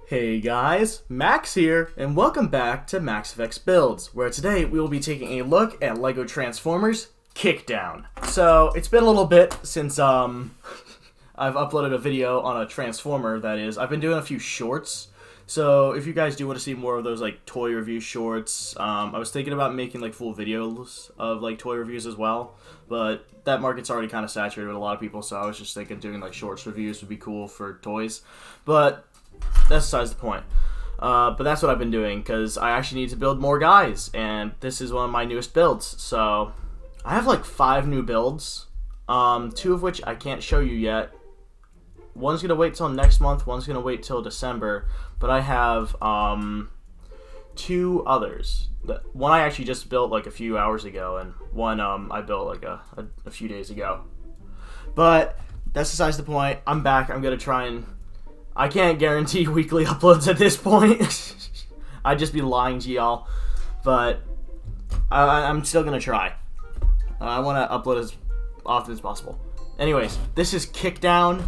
Hey guys, Max here, and welcome back to MaxFX Builds, where today we will be taking a look at LEGO Transformers Kickdown. So, it's been a little bit since I've uploaded a video on a Transformer, that is. I've been doing a few shorts, so if you guys do want to see more of those like toy review shorts, I was thinking about making like full videos of like toy reviews as well, but that market's already kind of saturated with a lot of people, so I was just thinking doing like shorts reviews would be cool for toys, but that's besides the point. But that's what I've been doing because I actually need to build more guys, and this is one of my newest builds. So I have like 5 new builds, 2 of which I can't show you yet. One's gonna wait till next month, one's gonna wait till December, but I have 2 others. One I actually just built like a few hours ago, and one I built like a few days ago. But that's besides the point. I'm back. I'm gonna try and I can't guarantee weekly uploads at this point. I'd just be lying to y'all. But I'm still going to try. I want to upload as often as possible. Anyways, this is Kickdown.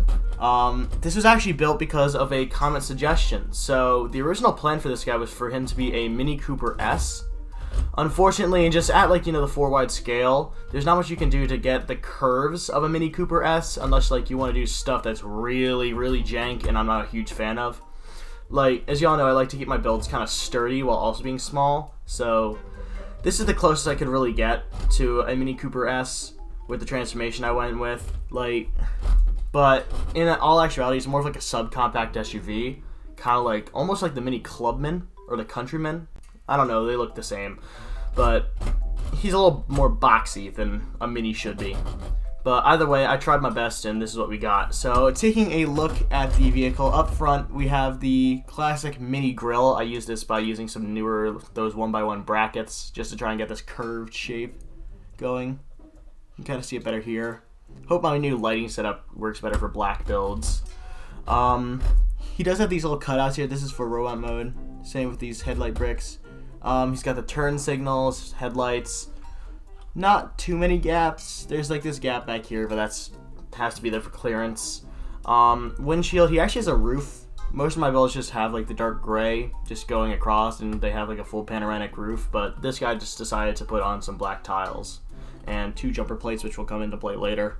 This was actually built because of a comment suggestion. So the original plan for this guy was for him to be a Mini Cooper S. Unfortunately, just at like, the 4-wide scale, there's not much you can do to get the curves of a Mini Cooper S unless like you want to do stuff that's really, really jank, and I'm not a huge fan of. Like, as y'all know, I like to keep my builds kind of sturdy while also being small, so this is the closest I could really get to a Mini Cooper S with the transformation I went with. Like, but in all actuality, it's more of like a subcompact SUV, kind of like, almost like the Mini Clubman or the Countryman. I don't know, they look the same, but he's a little more boxy than a Mini should be. But either way, I tried my best, and this is what we got. So, taking a look at the vehicle, up front, we have the classic Mini grill. I used this by using some newer, those 1x1 brackets, just to try and get this curved shape going. You can kind of see it better here. Hope my new lighting setup works better for black builds. He does have these little cutouts here. This is for robot mode. Same with these headlight bricks. He's got the turn signals, headlights, not too many gaps. There's like this gap back here, but that's has to be there for clearance. Windshield, he actually has a roof. Most of my builds just have like the dark gray just going across, and they have like a full panoramic roof, but this guy just decided to put on some black tiles and 2 jumper plates, which will come into play later.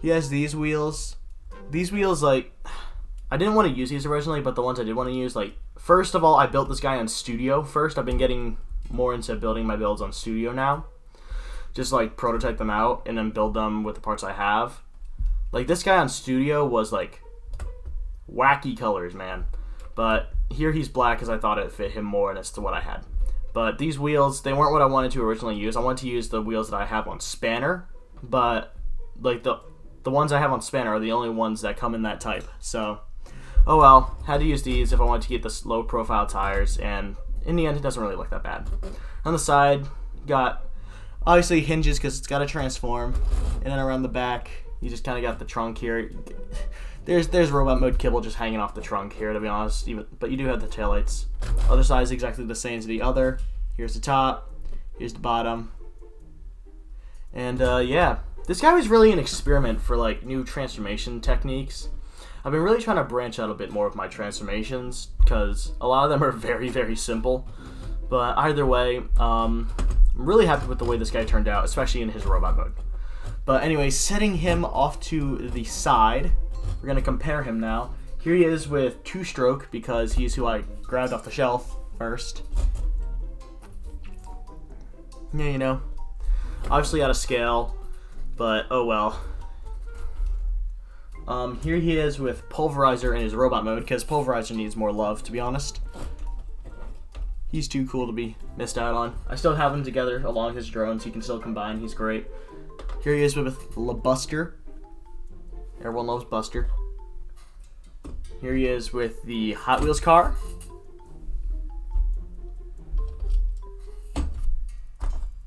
He has these wheels. These wheels, like, I didn't want to use these originally, but the ones I did want to use, like, first of all, I built this guy on Studio first. I've been getting more into building my builds on Studio now. Just, like, prototype them out and then build them with the parts I have. Like, this guy on Studio was, like, wacky colors, man. But here he's black because I thought it fit him more, and it's to what I had. But these wheels, they weren't what I wanted to originally use. I wanted to use the wheels that I have on Spanner, but, like, the ones I have on Spanner are the only ones that come in that type. So, oh well, had to use these if I wanted to get the low profile tires, and in the end it doesn't really look that bad. On the side, got obviously hinges because it's got to transform, and then around the back you just kind of got the trunk here. There's robot mode kibble just hanging off the trunk here, to be honest, but you do have the taillights. Other side is exactly the same as the other. Here's the top, here's the bottom, and yeah, this guy was really an experiment for like new transformation techniques. I've been really trying to branch out a bit more of my transformations because a lot of them are very, very simple. But either way, I'm really happy with the way this guy turned out, especially in his robot mode. But anyway, setting him off to the side, we're going to compare him now. Here he is with 2-stroke because he's who I grabbed off the shelf first. Yeah, obviously out of scale, but oh well. Here he is with Pulverizer in his robot mode, because Pulverizer needs more love, to be honest. He's too cool to be missed out on. I still have him together along his drones. He can still combine. He's great. Here he is with Buster. Everyone loves Buster. Here he is with the Hot Wheels car.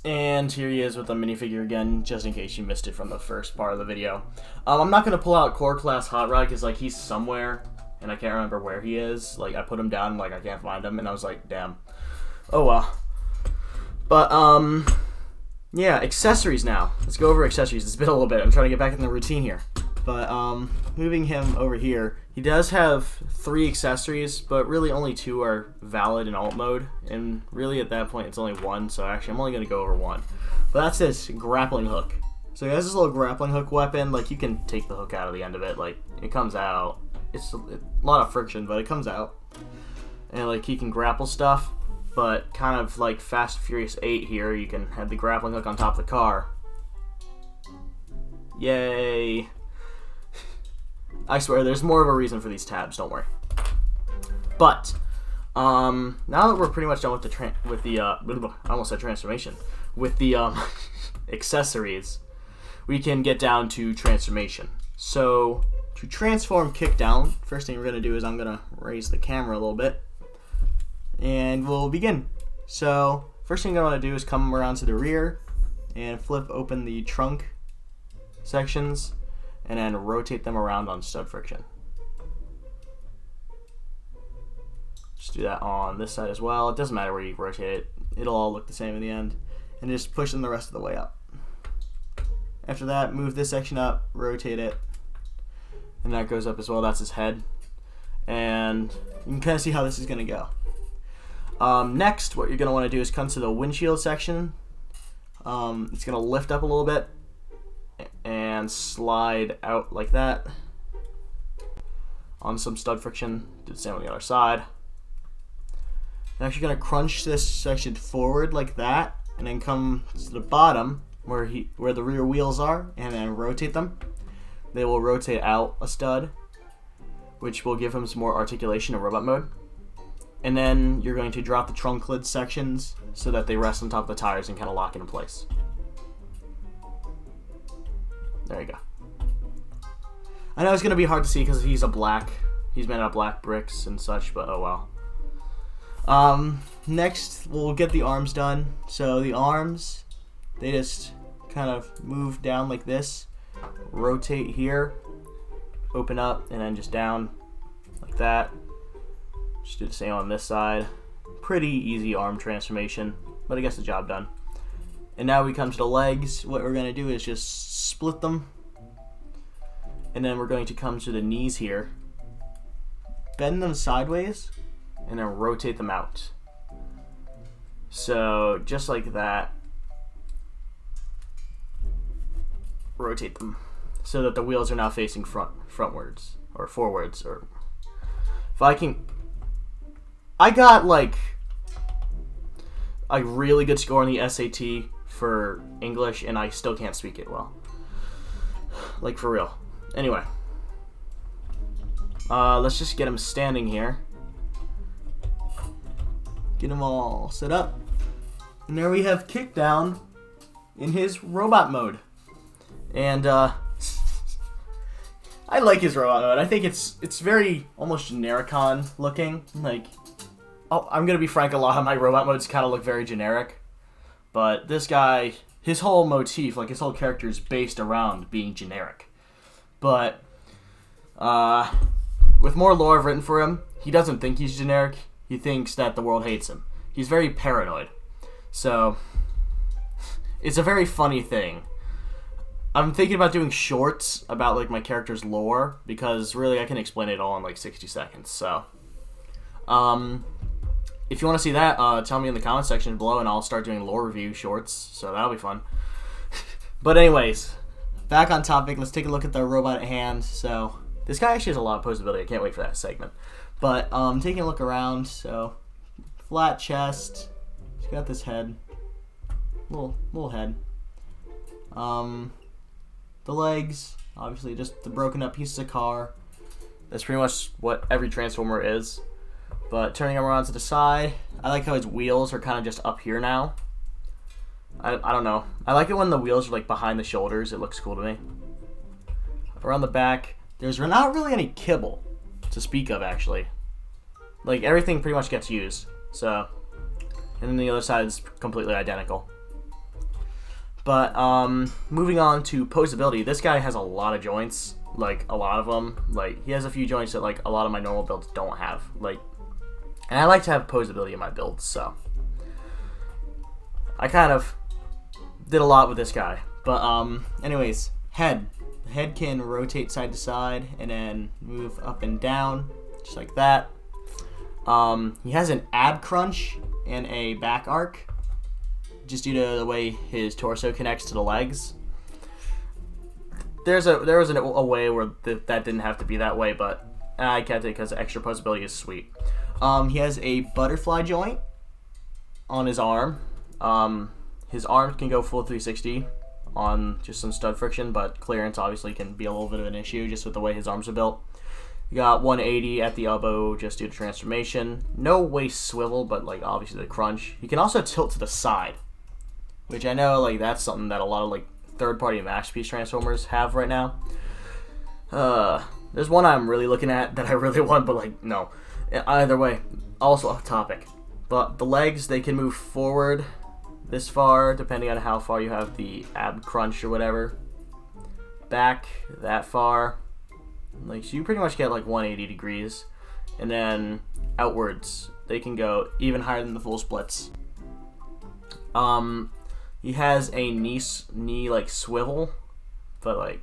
And here he is with a minifigure again, just in case you missed it from the first part of the video. I'm not going to pull out Core Class Hot Rod because, like, he's somewhere, and I can't remember where he is. Like, I put him down, like, I can't find him, and I was like, damn. Oh, well. But, yeah, accessories now. Let's go over accessories. It's been a little bit. I'm trying to get back in the routine here. But moving him over here, he does have 3 accessories, but really only 2 are valid in alt mode, and really at that point it's only 1, so actually I'm only going to go over 1. But that's this grappling hook. So he has this little grappling hook weapon. Like, you can take the hook out of the end of it. Like, it comes out. It's a lot of friction, but it comes out. And like, he can grapple stuff, but kind of like Fast and Furious 8 here, you can have the grappling hook on top of the car. Yay! I swear, there's more of a reason for these tabs. Don't worry. But now that we're pretty much done with the I almost said transformation, with the accessories, we can get down to transformation. So to transform Kickdown, first thing we're gonna do is I'm gonna raise the camera a little bit, and we'll begin. So first thing I want to do is come around to the rear and flip open the trunk sections, and then rotate them around on stud friction. Just do that on this side as well. It doesn't matter where you rotate it, it'll all look the same in the end. And just push them the rest of the way up. After that, move this section up, rotate it, and that goes up as well. That's his head. And you can kind of see how this is going to go. Next, what you're going to want to do is come to the windshield section. It's going to lift up a little bit and slide out like that on some stud friction. Do the same on the other side. Next, you're going to crunch this section forward like that, and then come to the bottom where the rear wheels are, and then rotate them. They will rotate out a stud, which will give him some more articulation in robot mode. And then you're going to drop the trunk lid sections so that they rest on top of the tires and kind of lock it in place. There you go. I know it's going to be hard to see because he's made out of black bricks and such, but oh well. Next, we'll get the arms done. So the arms, they just kind of move down like this, rotate here, open up, and then just down like that. Just do the same on this side. Pretty easy arm transformation, but it gets the job done. And now we come to the legs. What we're going to do is just split them, and then we're going to come to the knees here, bend them sideways, and then rotate them out. So just like that, rotate them so that the wheels are now facing frontwards or forwards. Or if I got like a really good score on the SAT for English, and I still can't speak it well. Like, for real. Anyway, let's just get him standing here. Get him all set up. And there we have Kickdown in his robot mode. And I like his robot mode. I think it's very almost genericon looking. Like, I'm gonna be frank, a lot of my robot modes kind of look very generic. But this guy, his whole motif, like his whole character, is based around being generic. But with more lore I've written for him, he doesn't think he's generic. He thinks that the world hates him. He's very paranoid. So it's a very funny thing. I'm thinking about doing shorts about like my character's lore, because really I can explain it all in like 60 seconds. So if you want to see that, tell me in the comment section below, and I'll start doing lore review shorts, so that'll be fun. But anyways, back on topic, let's take a look at the robot at hand. So this guy actually has a lot of posability. I can't wait for that segment. But taking a look around, so flat chest, he's got this head, little head. The legs, obviously just the broken up pieces of car. That's pretty much what every Transformer is. But turning him around to the side, I like how his wheels are kind of just up here now. I don't know. I like it when the wheels are like behind the shoulders. It looks cool to me. Around the back, there's not really any kibble to speak of, actually. Like, everything pretty much gets used. So, and then the other side is completely identical. But moving on to posability, this guy has a lot of joints, like a lot of them. Like, he has a few joints that like a lot of my normal builds don't have. Like, and I like to have posability in my builds, so I kind of did a lot with this guy. But anyways, head. The head can rotate side to side and then move up and down, just like that. He has an ab crunch and a back arc, just due to the way his torso connects to the legs. There was a way where that didn't have to be that way, but I kept it because extra posability is sweet. He has a butterfly joint on his arm. His arm can go full 360 on just some stud friction, but clearance obviously can be a little bit of an issue just with the way his arms are built. You got 180 at the elbow just due to transformation. No waist swivel, but like obviously the crunch. He can also tilt to the side, which I know like that's something that a lot of like third-party masterpiece transformers have right now. There's one I'm really looking at that I really want, but like no. Either way, also off topic. But the legs, they can move forward this far depending on how far you have the ab crunch or whatever. Back that far. Like, so you pretty much get like 180 degrees, and then outwards they can go even higher than the full splits. He has a knee like swivel, but like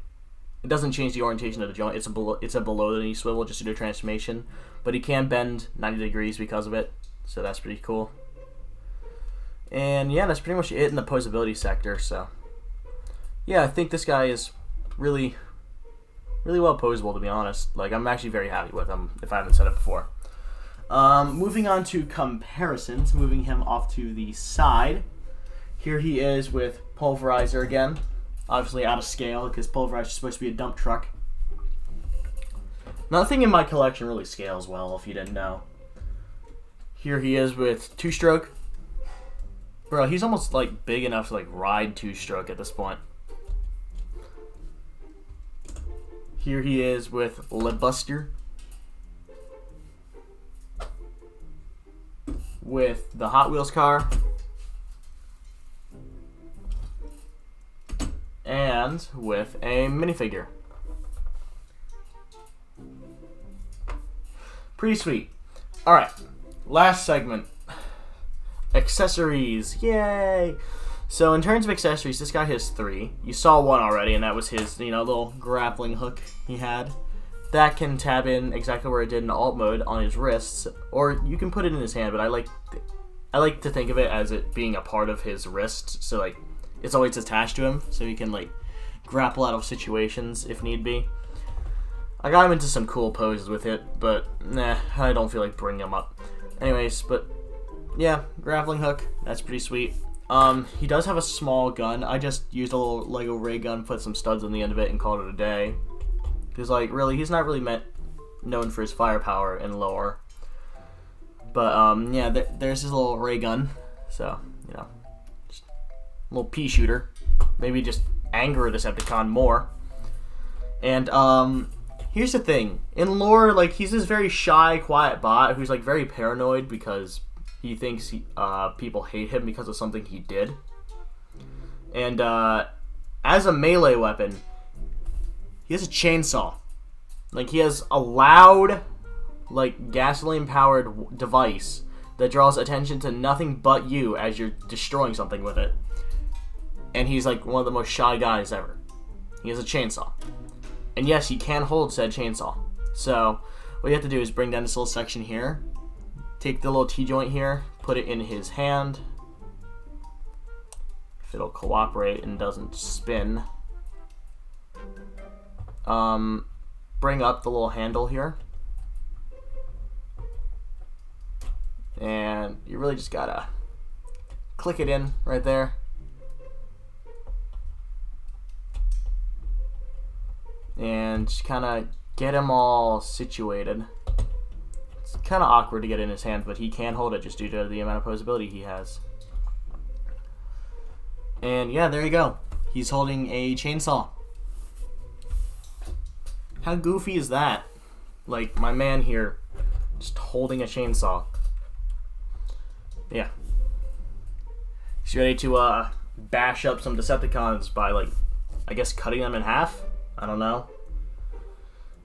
it doesn't change the orientation of the joint. It's a below the knee swivel just due to transformation, but he can bend 90 degrees because of it, so that's pretty cool. And yeah, that's pretty much it in the posability sector. So yeah, I think this guy is really well posable, to be honest. Like, I'm actually very happy with him, if I haven't said it before. Moving on to comparisons, moving him off to the side. Here he is with Pulverizer again. Obviously out of scale, because Pulverizer is supposed to be a dump truck. Nothing in my collection really scales well, if you didn't know. Here he is with Two-Stroke. Bro, he's almost like big enough to like ride Two-Stroke at this point. Here he is with Lebuster. With the Hot Wheels car. And with a minifigure. Pretty sweet. Alright, last segment. Accessories. Yay! So in terms of accessories, this guy has 3. You saw one already, and that was his, little grappling hook he had. That can tab in exactly where it did in alt mode on his wrists, or you can put it in his hand. But I like to think of it as it being a part of his wrist, so like it's always attached to him, so he can like grapple out of situations if need be. I got him into some cool poses with it, but nah, I don't feel like bringing him up. Anyways, but yeah, grappling hook, that's pretty sweet. He does have a small gun. I just used a little Lego ray gun, put some studs on the end of it, and called it a day. Because, like, really, he's not really known for his firepower in lore. But, yeah, there's his little ray gun. So, just a little pea shooter. Maybe just anger a Decepticon more. And, here's the thing. In lore, like, he's this very shy, quiet bot who's, like, very paranoid because he thinks people hate him because of something he did. And as a melee weapon, he has a chainsaw. Like, he has a loud, like, gasoline-powered device that draws attention to nothing but you as you're destroying something with it. And he's, like, one of the most shy guys ever. He has a chainsaw. And yes, he can hold said chainsaw. So, what you have to do is bring down this little section here. Take the little T-joint here, put it in his hand. If it'll cooperate and doesn't spin. Bring up the little handle here. And you really just gotta click it in right there. And just kind of get him all situated. It's kind of awkward to get in his hand, but he can hold it just due to the amount of posability he has. And yeah, there you go. He's holding a chainsaw. How goofy is that? Like, my man here, just holding a chainsaw. Yeah. He's ready to bash up some Decepticons by, like, I guess cutting them in half? I don't know.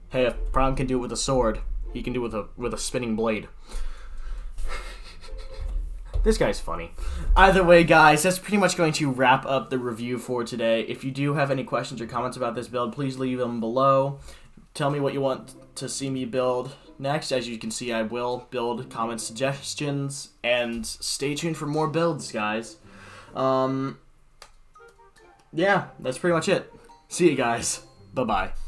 Hey, if Prime can do it with a sword, he can do it with a spinning blade. This guy's funny. Either way, guys, that's pretty much going to wrap up the review for today. If you do have any questions or comments about this build, please leave them below. Tell me what you want to see me build next. As you can see, I will build comment suggestions, and stay tuned for more builds, guys. Yeah, that's pretty much it. See you guys. Bye-bye.